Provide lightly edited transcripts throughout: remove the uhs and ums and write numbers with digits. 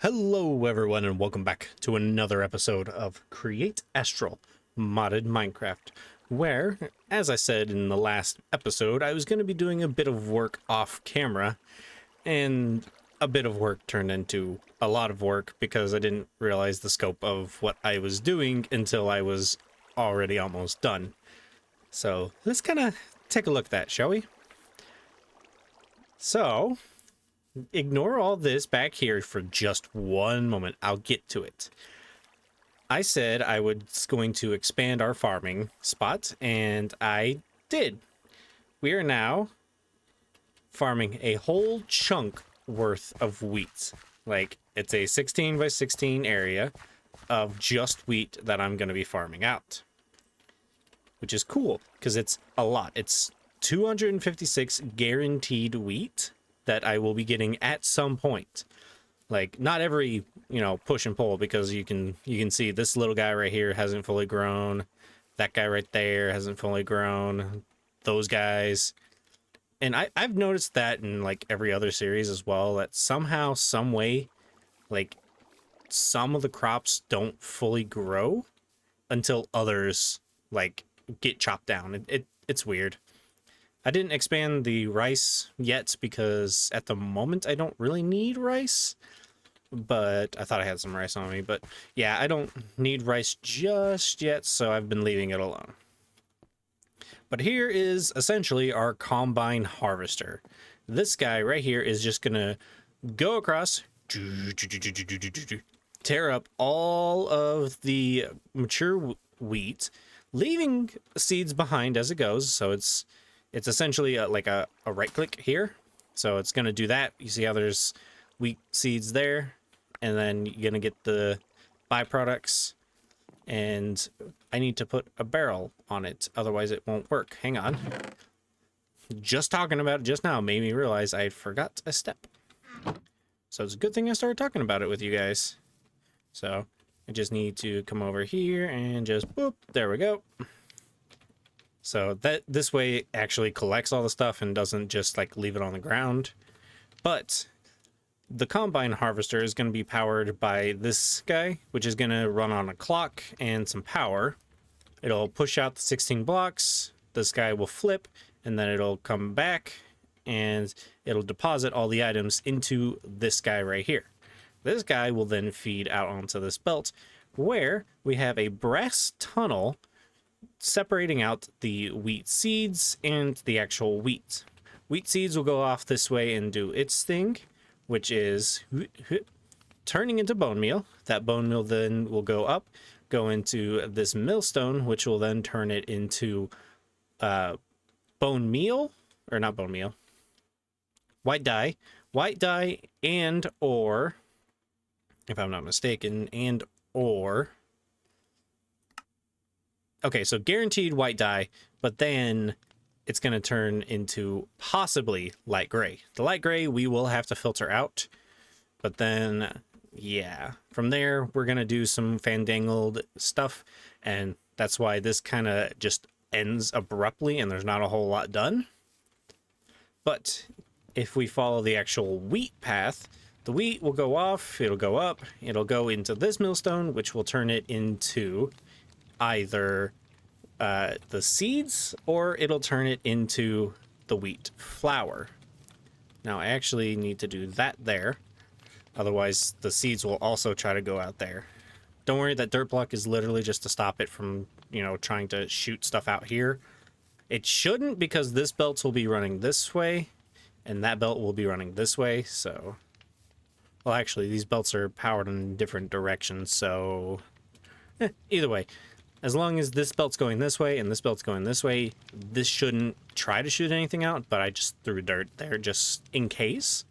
Hello everyone and welcome back to another episode of Create Astral Modded Minecraft, where, as I said in the last episode, I was going to be doing a bit of work off camera, and a bit of work turned into a lot of work because I didn't realize the scope of what I was doing until I was already almost done. So let's kind of take a look at that, shall we? So ignore all this back here for just one moment. I'll get to it. I said I was going to expand our farming spot, and I did. We are now farming a whole chunk worth of wheat. Like, it's a 16 by 16 area of just wheat that I'm going to be farming out, which is cool because it's a lot. It's 256 guaranteed wheat that I will be getting at some point. Like, not every, push and pull, because you can see this little guy right here hasn't fully grown. That guy right there hasn't fully grown. Those guys. And I've noticed that in like every other series as well, that somehow, some way, like, some of the crops don't fully grow until others like get chopped down. It's weird. I didn't expand the rice yet because at the moment I don't really need rice, but I thought I had some rice on me. But yeah, I don't need rice just yet, so I've been leaving it alone. But here is essentially our combine harvester. This guy right here is just gonna go across, tear up all of the mature wheat, leaving seeds behind as it goes. So it's essentially like a right click here. So it's going to do that. You see how there's wheat seeds there, and then you're going to get the byproducts. And I need to put a barrel on it, otherwise it won't work. Hang on. Just talking about it just now made me realize I forgot a step. So it's a good thing I started talking about it with you guys. So I just need to come over here and just boop, there we go. So that this way it actually collects all the stuff and doesn't just like leave it on the ground. But the combine harvester is going to be powered by this guy, which is going to run on a clock and some power. It'll push out the 16 blocks. This guy will flip, and then it'll come back and it'll deposit all the items into this guy right here. This guy will then feed out onto this belt, where we have a brass tunnel separating out the wheat seeds and the actual wheat. Wheat seeds will go off this way and do its thing, which is turning into bone meal. That bone meal then will go up, go into this millstone, which will then turn it into bone meal, or not bone meal, white dye, and or, if I'm not mistaken, and or, okay, so guaranteed white dye, but then it's going to turn into possibly light gray. The light gray we will have to filter out, but then, yeah, from there we're going to do some fandangled stuff, and that's why this kind of just ends abruptly and there's not a whole lot done. But if we follow the actual wheat path, the wheat will go off, it'll go up, it'll go into this millstone, which will turn it into either the seeds, or it'll turn it into the wheat flour. Now I actually need to do that there, otherwise the seeds will also try to go out there. Don't worry, that dirt block is literally just to stop it from, trying to shoot stuff out here. It shouldn't, because this belt will be running this way and that belt will be running this way. So, well, actually these belts are powered in different directions, so either way, as long as this belt's going this way and this belt's going this way, this shouldn't try to shoot anything out, but I just threw dirt there just in case.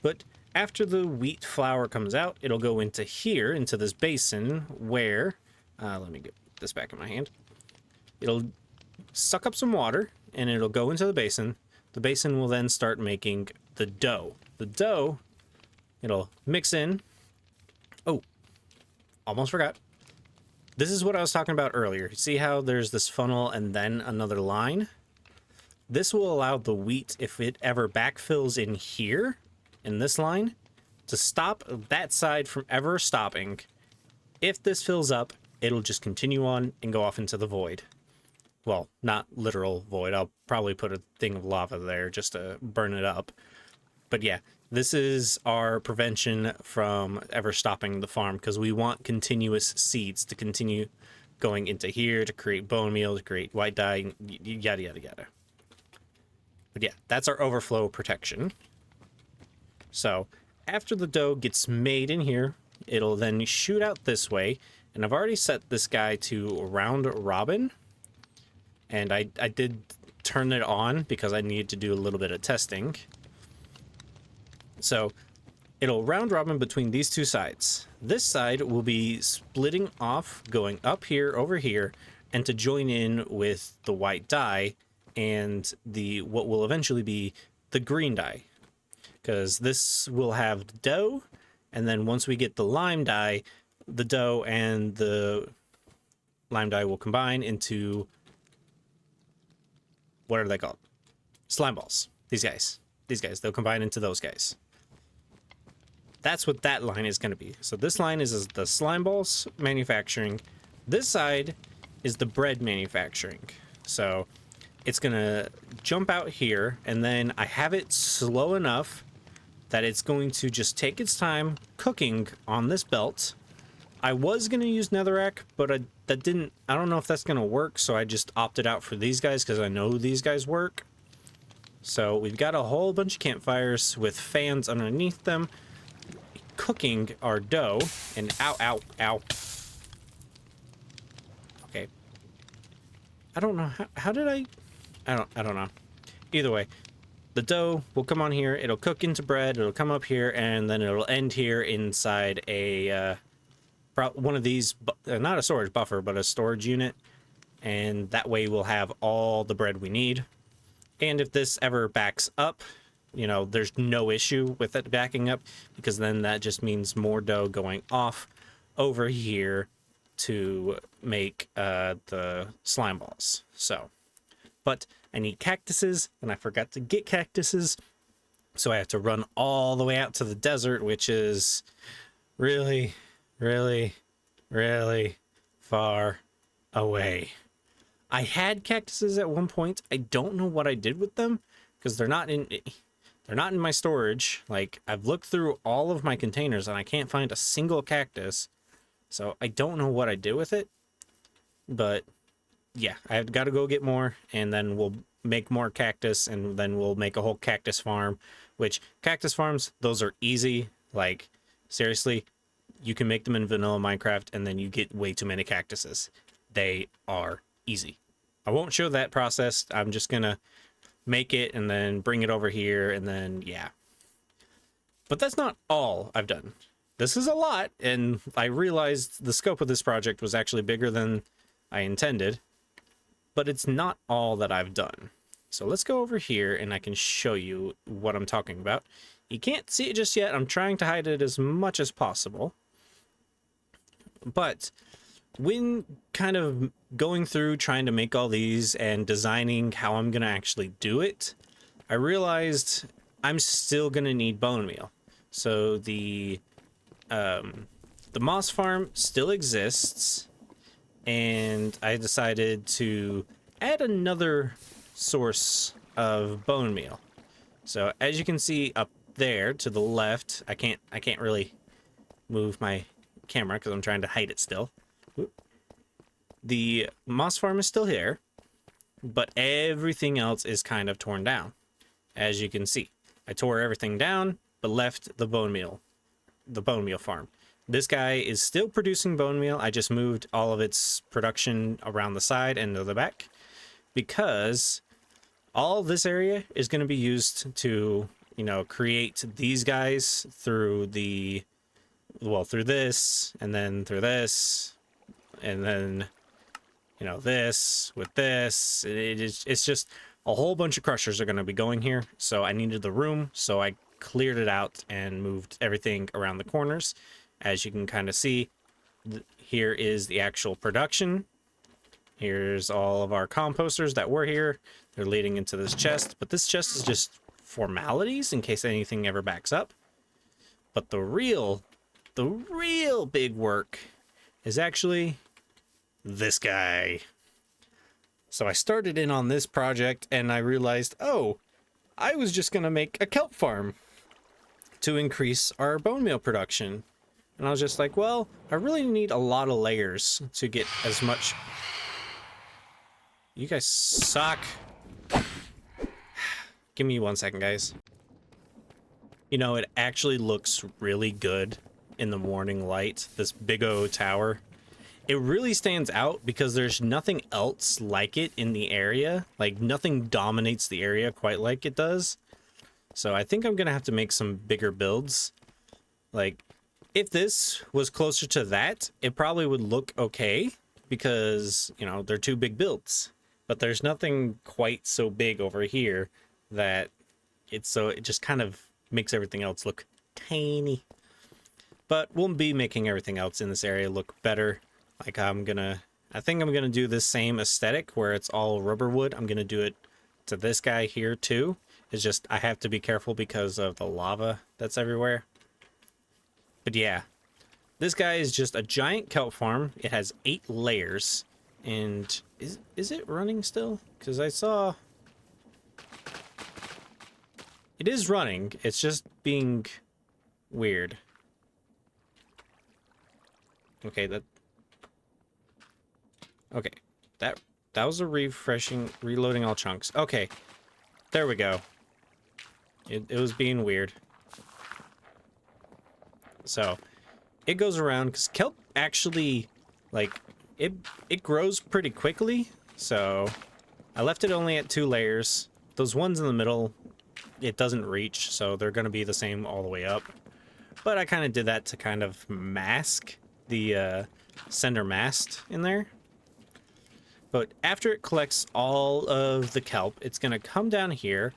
But after the wheat flour comes out, it'll go into here, into this basin where, let me get this back in my hand. It'll suck up some water and it'll go into the basin. The basin will then start making the dough. The dough, it'll mix in. Oh, almost forgot. This is what I was talking about earlier. See how there's this funnel and then another line? This will allow the wheat, if it ever backfills in here, in this line, to stop that side from ever stopping. If this fills up, it'll just continue on and go off into the void. Well, not literal void. I'll probably put a thing of lava there just to burn it up. But yeah, this is our prevention from ever stopping the farm, because we want continuous seeds to continue going into here to create bone meal, to create white dye, yada, yada, yada. But yeah, that's our overflow protection. So after the dough gets made in here, it'll then shoot out this way. And I've already set this guy to round robin. And I did turn it on because I needed to do a little bit of testing. So it'll round robin between these two sides. This side will be splitting off, going up here, over here, and to join in with the white dye and the what will eventually be the green dye. Because this will have dough, and then once we get the lime dye, the dough and the lime dye will combine into, what are they called? Slime balls. These guys, they'll combine into those guys. That's what that line is going to be. So this line is the slime balls manufacturing. This side is the bread manufacturing. So it's going to jump out here, and then I have it slow enough that it's going to just take its time cooking on this belt. I was going to use netherrack, but I don't know if that's going to work, so I just opted out for these guys because I know these guys work. So we've got a whole bunch of campfires with fans underneath them, cooking our dough. And ow. Okay. I don't know how did I don't know. Either way, the dough will come on here, it'll cook into bread, it'll come up here, and then it'll end here inside a one of these, not a storage buffer, but a storage unit. And that way we'll have all the bread we need. And if this ever backs up, you know, there's no issue with it backing up, because then that just means more dough going off over here to make the slime balls. So, but I need cactuses, and I forgot to get cactuses, so I have to run all the way out to the desert, which is really, really, really far away. I had cactuses at one point. I don't know what I did with them, because they're not in my storage. Like, I've looked through all of my containers and I can't find a single cactus. So I don't know what I did with it. But yeah, I've got to go get more, and then we'll make more cactus, and then we'll make a whole cactus farm. Which, cactus farms, those are easy. Like, seriously, you can make them in vanilla Minecraft, and then you get way too many cactuses. They are easy. I won't show that process. I'm just gonna make it and then bring it over here, and then yeah. But that's not all I've done. This is a lot, and I realized the scope of this project was actually bigger than I intended. But it's not all that I've done. So let's go over here and I can show you what I'm talking about. You can't see it just yet. I'm trying to hide it as much as possible. But when kind of going through trying to make all these and designing how I'm going to actually do it, I realized I'm still going to need bone meal. So the moss farm still exists, and I decided to add another source of bone meal. So as you can see up there to the left, I can't really move my camera because I'm trying to hide it still. The moss farm is still here, but everything else is kind of torn down. As you can see, I tore everything down, but left the bone meal farm. This guy is still producing bone meal. I just moved all of its production around the side and to the back, because all this area is going to be used to, you know, create these guys through the, well, through this, and then through this, and then, you know, this with this. It's just a whole bunch of crushers are going to be going here. So I needed the room, so I cleared it out and moved everything around the corners. As you can kind of see, here is the actual production. Here's all of our composters that were here. They're leading into this chest, but this chest is just formalities in case anything ever backs up. But the real big work is actually this guy. So I started in on this project and I realized, oh, I was just gonna make a kelp farm to increase our bone meal production. And I was just like, well, I really need a lot of layers to get as much. You guys suck. Give me 1 second, guys. You know, it actually looks really good in the morning light, this big O tower. It really stands out because there's nothing else like it in the area. Like, nothing dominates the area quite like it does. So I think I'm gonna have to make some bigger builds. Like, if this was closer to that, it probably would look okay because, you know, they're two big builds. But there's nothing quite so big over here that it just kind of makes everything else look tiny. But we'll be making everything else in this area look better. Like, I think I'm gonna do this same aesthetic where it's all rubber wood. I'm gonna do it to this guy here too. It's just I have to be careful because of the lava that's everywhere. But yeah, this guy is just a giant kelp farm. It has 8 layers. And is it running still? Because I saw it is running. It's just being weird. Okay, that was a reloading all chunks. Okay, there we go. It was being weird. So it goes around because kelp actually, like, it grows pretty quickly. So I left it only at 2 layers. Those ones in the middle, it doesn't reach, so they're going to be the same all the way up. But I kind of did that to kind of mask the center mast in there. But after it collects all of the kelp, it's going to come down here,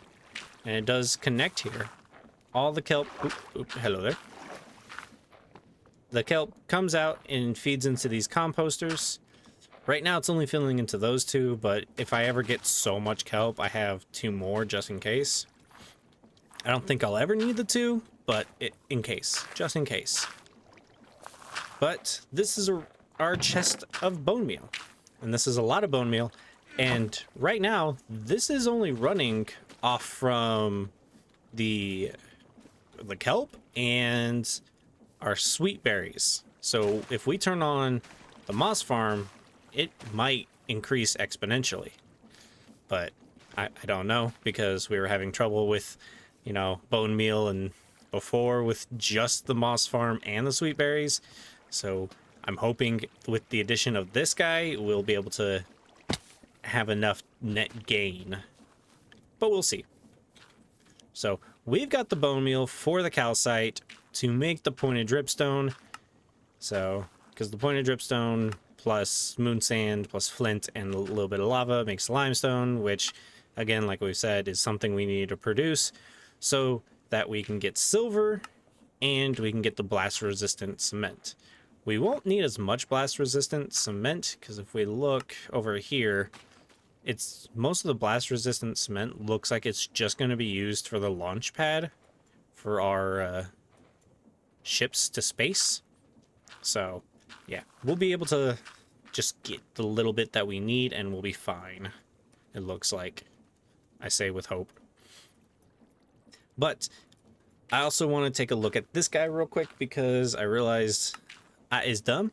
and it does connect here. All the kelp, hello there. The kelp comes out and feeds into these composters. Right now it's only filling into those 2, but if I ever get so much kelp, I have 2 more just in case. I don't think I'll ever need the 2, but in case, just in case. But this is our chest of bone meal, and this is a lot of bone meal. And right now, this is only running off from the kelp and our sweet berries. So if we turn on the moss farm, it might increase exponentially. But I don't know, because we were having trouble with, you know, bone meal and before with just the moss farm and the sweet berries. So I'm hoping with the addition of this guy, we'll be able to have enough net gain. But we'll see. So we've got the bone meal for the calcite to make the pointed dripstone. So, because the pointed dripstone plus moon sand plus flint and a little bit of lava makes limestone, which, again, like we said, is something we need to produce so that we can get silver and we can get the blast resistant cement. We won't need as much blast resistant cement because if we look over here, it's most of the blast resistant cement looks like it's just going to be used for the launch pad for our ships to space. So yeah, we'll be able to just get the little bit that we need and we'll be fine, it looks like. I say with hope. But I also want to take a look at this guy real quick because I realized I is dumb.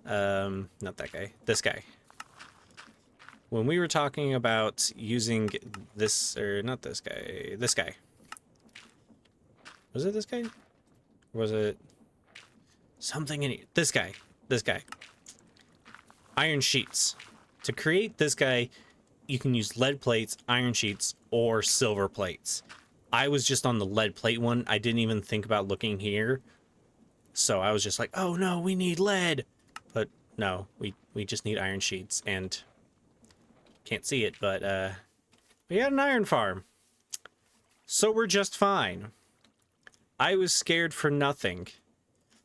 Not that guy, this guy. When we were talking about using this, or not this guy, this guy. Was it this guy? Or was it something in here? This guy. Iron sheets. To create this guy, you can use lead plates, iron sheets, or silver plates. I was just on the lead plate one. I didn't even think about looking here. So I was just like, oh no, we need lead. But no, we just need iron sheets, and can't see it, but we got an iron farm. So we're just fine. I was scared for nothing.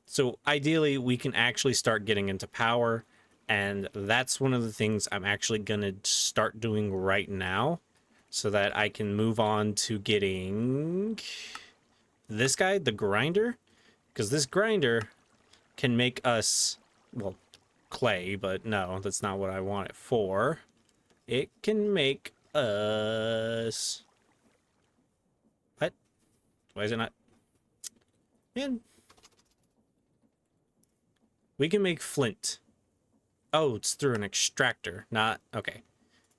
So ideally we can actually start getting into power, and that's one of the things I'm actually gonna start doing right now so that I can move on to getting this guy, the grinder. Because this grinder can make us, well, clay, but no, that's not what I want it for. It can make us... What? Why is it not? Man. We can make flint. Oh, it's through an extractor, not... Okay.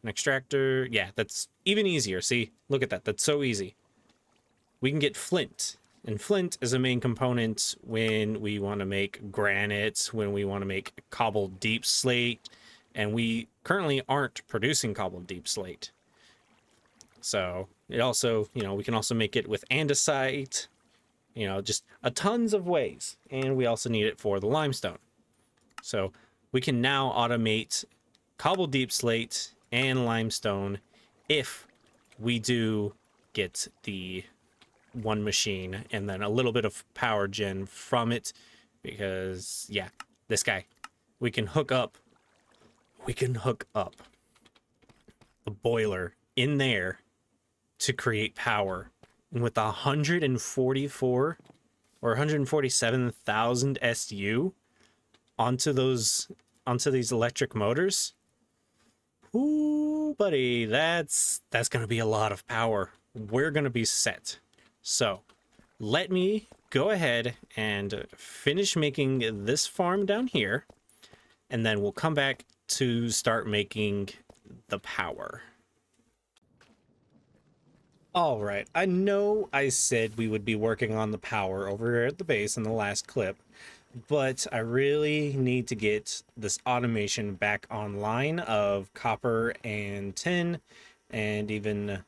An extractor, yeah, that's even easier. See, look at that. That's so easy. We can get flint. And flint is a main component when we want to make granite, when we want to make cobbled deep slate. And we currently aren't producing cobbled deep slate. So it also, you know, we can also make it with andesite, you know, just a tons of ways. And we also need it for the limestone. So we can now automate cobbled deep slate and limestone if we do get the one machine and then a little bit of power gen from it, because yeah, this guy, we can hook up the boiler in there to create power. And with 144 or 147,000 SU onto these electric motors, ooh, buddy, that's gonna be a lot of power. We're gonna be set. So let me go ahead and finish making this farm down here, and then we'll come back to start making the power. All right, I know I said we would be working on the power over here at the base in the last clip, but I really need to get this automation back online of copper and tin, and even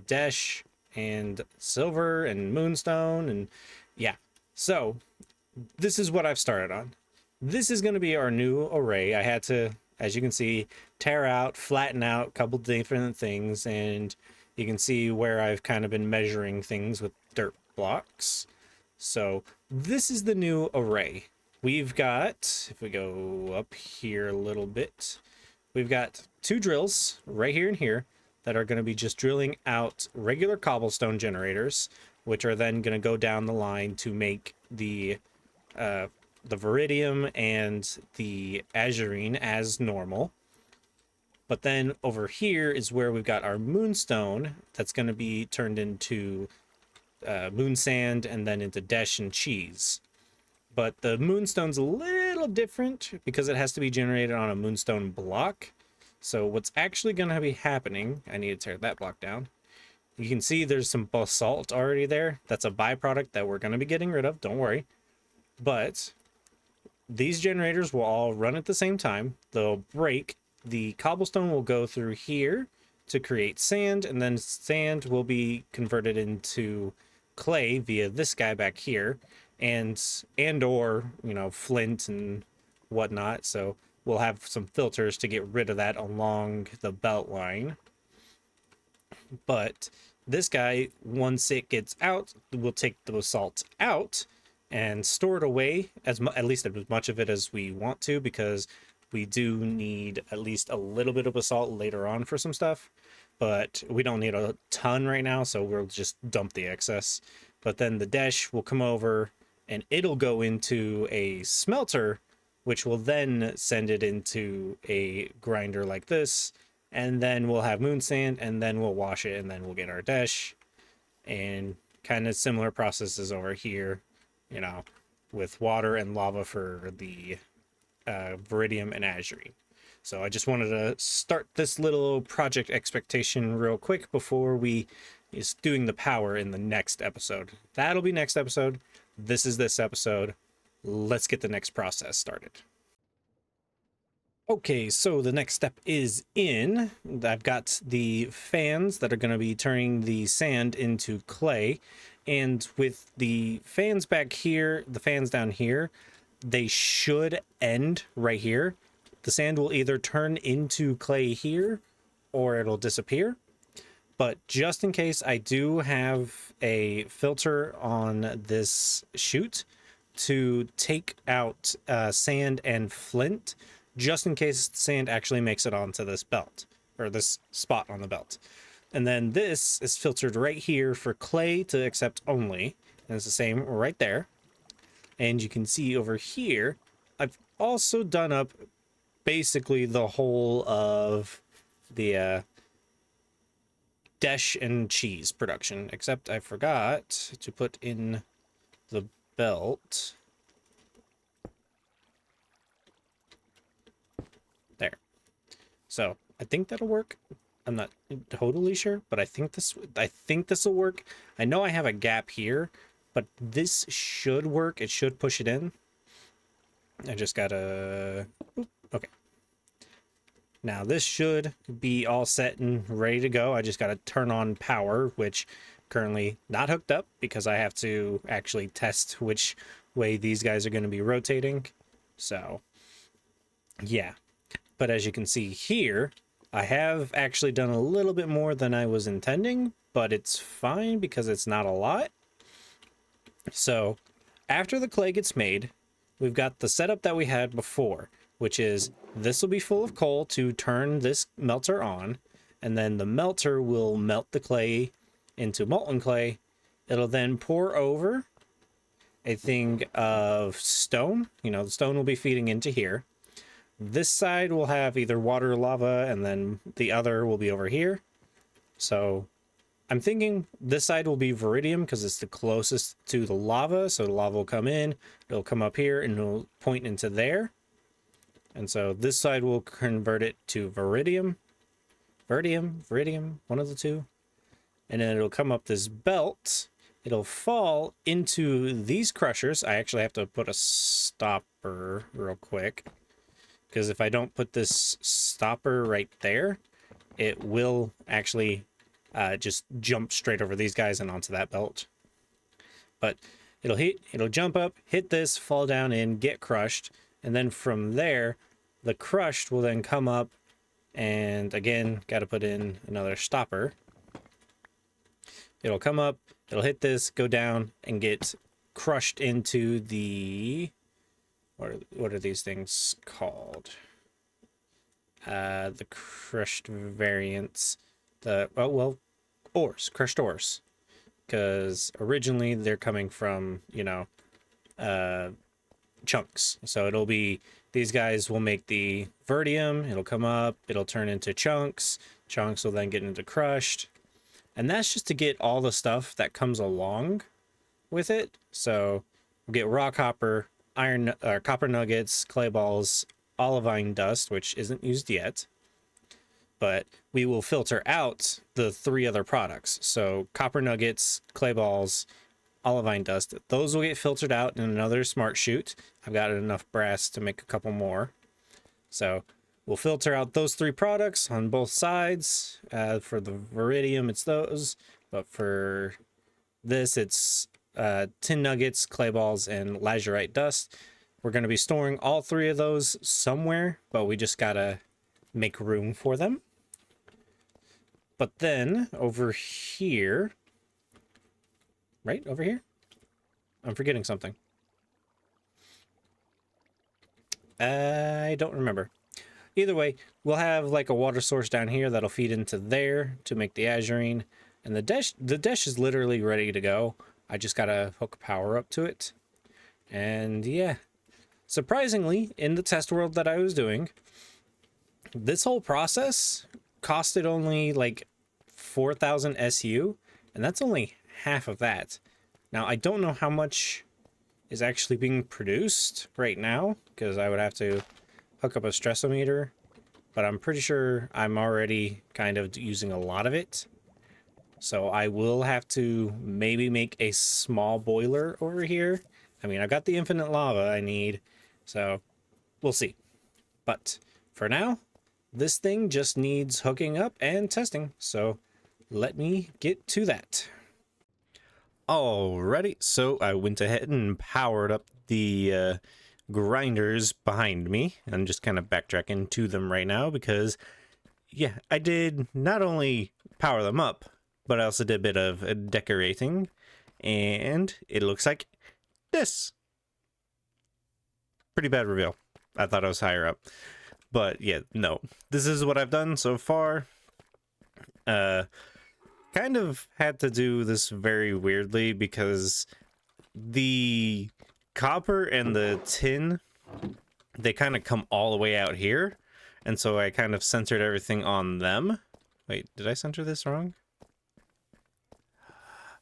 dash and silver and moonstone, and yeah. So this is what I've started on. This is going to be our new array. I had to, as you can see, tear out, flatten out a couple different things, and you can see where I've kind of been measuring things with dirt blocks. So this is the new array. We've got, if we go up here a little bit, we've got 2 drills right here and here that are going to be just drilling out regular cobblestone generators, which are then going to go down the line to make the viridium and the azurine as normal. But then over here is where we've got our moonstone that's going to be turned into moon sand and then into dash and cheese. But the moonstone's a little different because it has to be generated on a moonstone block. So what's actually going to be happening, I need to tear that block down. You can see there's some basalt already there. That's a byproduct that we're going to be getting rid of, don't worry. But these generators will all run at the same time. They'll break. The cobblestone will go through here to create sand, and then sand will be converted into clay via this guy back here, and or, you know, flint and whatnot. So we'll have some filters to get rid of that along the belt line. But this guy, once it gets out, we'll take the basalt out and store it away, at least as much of it as we want to, because we do need at least a little bit of basalt later on for some stuff, but we don't need a ton right now, so we'll just dump the excess. But then the dash will come over and it'll go into a smelter, which will then send it into a grinder like this, and then we'll have moon sand, and then we'll wash it, and then we'll get our dash. And kind of similar processes over here, you know, with water and lava for the viridium and azurine. So I just wanted to start this little project expectation real quick before we is doing the power in the next episode. That'll be next episode. This is this episode. Let's get the next process started. Okay, so the next step is in. I've got the fans that are going to be turning the sand into clay. And with the fans back here, the fans down here, they should end right here. The sand will either turn into clay here or it'll disappear. But just in case, I do have a filter on this chute to take out sand and flint, just in case the sand actually makes it onto this belt, or this spot on the belt. And then this is filtered right here for clay to accept only, and it's the same right there. And you can see over here, I've also done up basically the whole of the dash and cheese production, except I forgot to put in the belt. There. So I think that'll work. I'm not totally sure, but I think this will work. I know I have a gap here, but this should work. It should push it in. I just gotta... Okay. Now this should be all set and ready to go. I just gotta turn on power, which currently not hooked up because I have to actually test which way these guys are going to be rotating. So yeah, but as you can see here, I have actually done a little bit more than I was intending, but it's fine because it's not a lot. So after the clay gets made, we've got the setup that we had before, which is this will be full of coal to turn this melter on, and then the melter will melt the clay into molten clay. It'll then pour over a thing of stone. You know, the stone will be feeding into here. This side will have either water or lava, and then the other will be over here. So I'm thinking this side will be Viridium because it's the closest to the lava. So the lava will come in, it'll come up here, and it'll point into there. And so this side will convert it to Viridium. Viridium, one of the two. And then it'll come up this belt. It'll fall into these crushers. I actually have to put a stopper real quick, because if I don't put this stopper right there, it will actually just jump straight over these guys and onto that belt. But it'll jump up, hit this, fall down and get crushed. And then from there, the crushed will then come up, and again, got to put in another stopper. It'll come up, it'll hit this, go down, and get crushed into the... What are these things called? The crushed variants. Ores, crushed ores. Because originally they're coming from, you know, chunks. So it'll be, these guys will make the Viridium, it'll come up, it'll turn into chunks. Chunks will then get into crushed. And that's just to get all the stuff that comes along with it. So we'll get raw copper, copper nuggets, clay balls, olivine dust, which isn't used yet, but we will filter out the three other products. So copper nuggets, clay balls, olivine dust, those will get filtered out in another smart chute. I've got enough brass to make a couple more. So we'll filter out those three products on both sides. For the Viridium, it's those, but for this, it's tin nuggets, clay balls, and lazurite dust. We're going to be storing all three of those somewhere, but we just gotta make room for them. But then over here, right over here, I'm forgetting something. I don't remember. Either way, we'll have like a water source down here that'll feed into there to make the azurine, and the dish is literally ready to go. I just gotta hook power up to it. And yeah, surprisingly, in the test world that I was doing, this whole process costed only like 4,000 SU, and that's only half of that. Now, I don't know how much is actually being produced right now, because I would have to hook up a stressometer, but I'm pretty sure I'm already kind of using a lot of it. So I will have to maybe make a small boiler over here. I mean, I've got the infinite lava I need, so we'll see. But for now, this thing just needs hooking up and testing. So let me get to that. Alrighty, so I went ahead and powered up the grinders behind me. I'm just kind of backtracking to them right now because, yeah, I did not only power them up, but I also did a bit of decorating, and it looks like this. Pretty bad reveal. I thought I was higher up, but yeah, no. This is what I've done so far. Kind of had to do this very weirdly because the copper and the tin, they kind of come all the way out here. And so I kind of centered everything on them. Wait, did I center this wrong?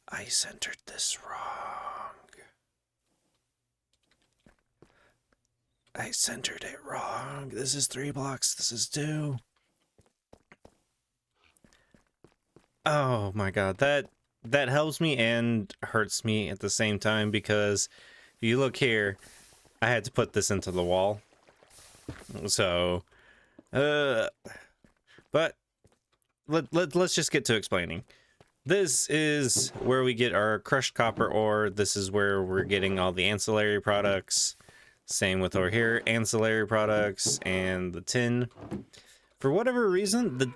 I centered this wrong. I centered it wrong. This is 3 blocks. This is 2. Oh my god, that helps me and hurts me at the same time, because if you look here, I had to put this into the wall. So, but let's just get to explaining. This is where we get our crushed copper ore. This is where we're getting all the ancillary products. Same with over here, ancillary products and the tin. For whatever reason, the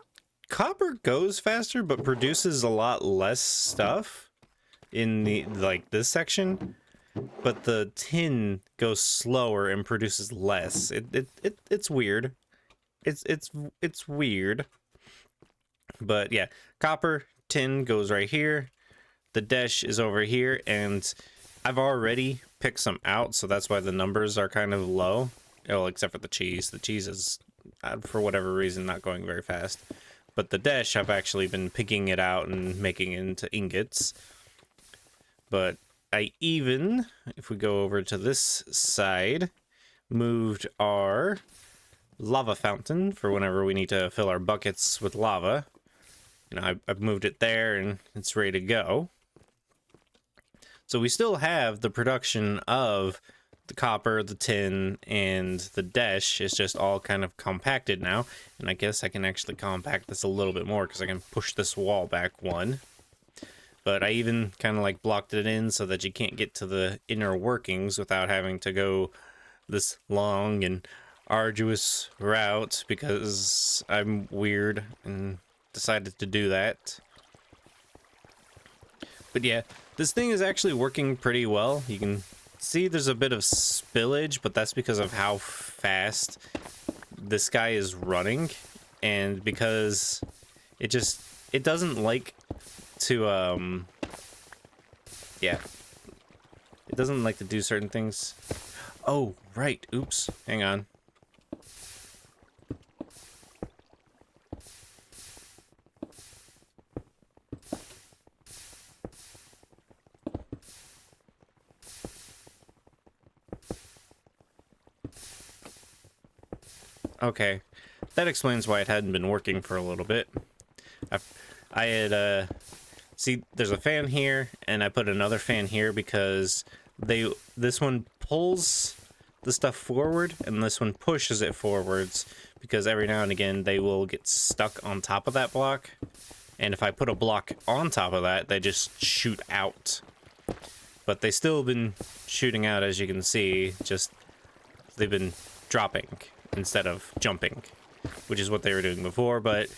copper goes faster but produces a lot less stuff in the this section, but the tin goes slower and produces less. It's weird. It's weird. But yeah, copper, tin goes right here. The dash is over here, and I've already picked some out, so that's why the numbers are kind of low. Well, except for the cheese. The cheese is, for whatever reason, not going very fast. But the dash, I've actually been picking it out and making it into ingots. But I even, if we go over to this side, moved our lava fountain for whenever we need to fill our buckets with lava. You know, I've moved it there and it's ready to go. So we still have the production of the copper, the tin, and the dash. It's just all kind of compacted now. And I guess I can actually compact this a little bit more because I can push this wall back 1. But I even kind of like blocked it in so that you can't get to the inner workings without having to go this long and arduous route, because I'm weird and decided to do that. But yeah, this thing is actually working pretty well. You can see there's a bit of spillage, but that's because of how fast this guy is running, and because it doesn't like to yeah, it doesn't like to do certain things. Oh right, oops, hang on. Okay, that explains why it hadn't been working for a little bit. I had, see, there's a fan here, and I put another fan here because this one pulls the stuff forward, and this one pushes it forwards, because every now and again they will get stuck on top of that block, and if I put a block on top of that, they just shoot out. But they still been shooting out, as you can see, just they've been dropping instead of jumping, which is what they were doing before. But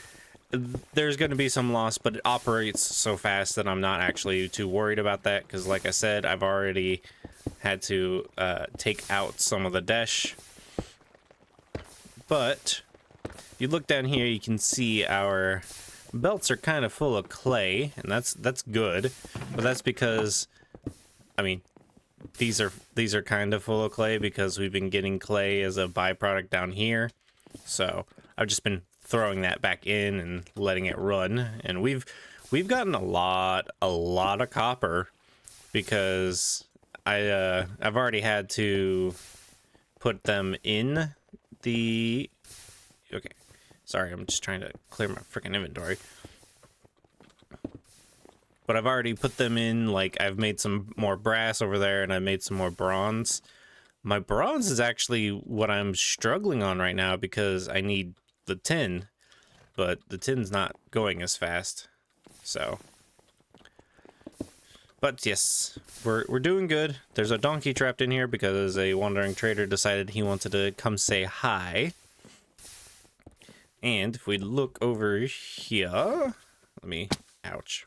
there's going to be some loss, but it operates so fast that I'm not actually too worried about that, because like I said, I've already had to take out some of the dash. But if you look down here, you can see our belts are kind of full of clay, and that's good, but that's because, I mean, these are kind of full of clay because we've been getting clay as a byproduct down here. So I've just been throwing that back in and letting it run, and we've gotten a lot of copper, because I've already had to put them in the, okay, sorry, I'm just trying to clear my freaking inventory. But I've already put them in, like, I've made some more brass over there, and I made some more bronze. My bronze is actually what I'm struggling on right now, because I need the tin, but the tin's not going as fast. So, but yes, we're doing good. There's a donkey trapped in here because a wandering trader decided he wanted to come say hi. And if we look over here, ouch.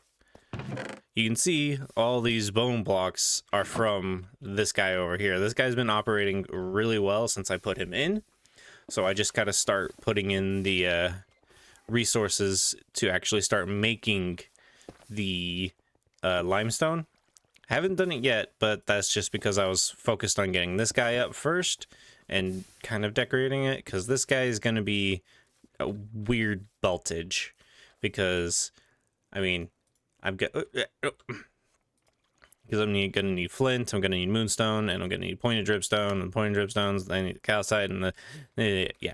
You can see all these bone blocks are from this guy over here. This guy's been operating really well since I put him in. So I just got to start putting in the resources to actually start making the limestone. Haven't done it yet, but that's just because I was focused on getting this guy up first and kind of decorating it, because this guy is going to be a weird beltage, because, I mean, I've got... because I'm gonna need flint, I'm gonna need moonstone, and I'm gonna need pointed dripstone, and pointed dripstones, I need the calcite, and yeah.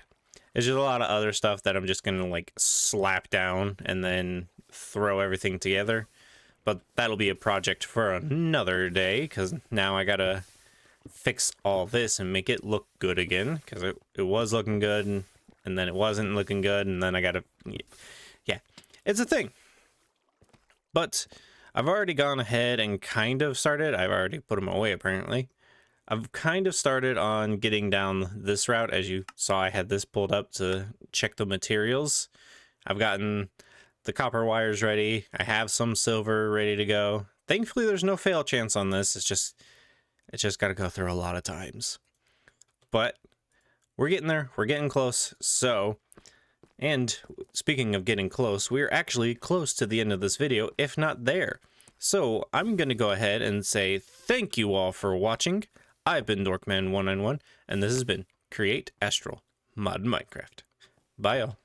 It's just a lot of other stuff that I'm just gonna, like, slap down and then throw everything together. But that'll be a project for another day, because now I gotta fix all this and make it look good again, because it was looking good, and then it wasn't looking good, and then I gotta... Yeah, it's a thing. But I've already gone ahead and kind of started. I've already put them away, apparently. I've kind of started on getting down this route. As you saw, I had this pulled up to check the materials. I've gotten the copper wires ready. I have some silver ready to go. Thankfully, there's no fail chance on this. It's just got to go through a lot of times. But we're getting there. We're getting close. So... And speaking of getting close, we're actually close to the end of this video, if not there. So I'm going to go ahead and say thank you all for watching. I've been Dorkman191, and this has been Create Astral Mod Minecraft. Bye, y'all.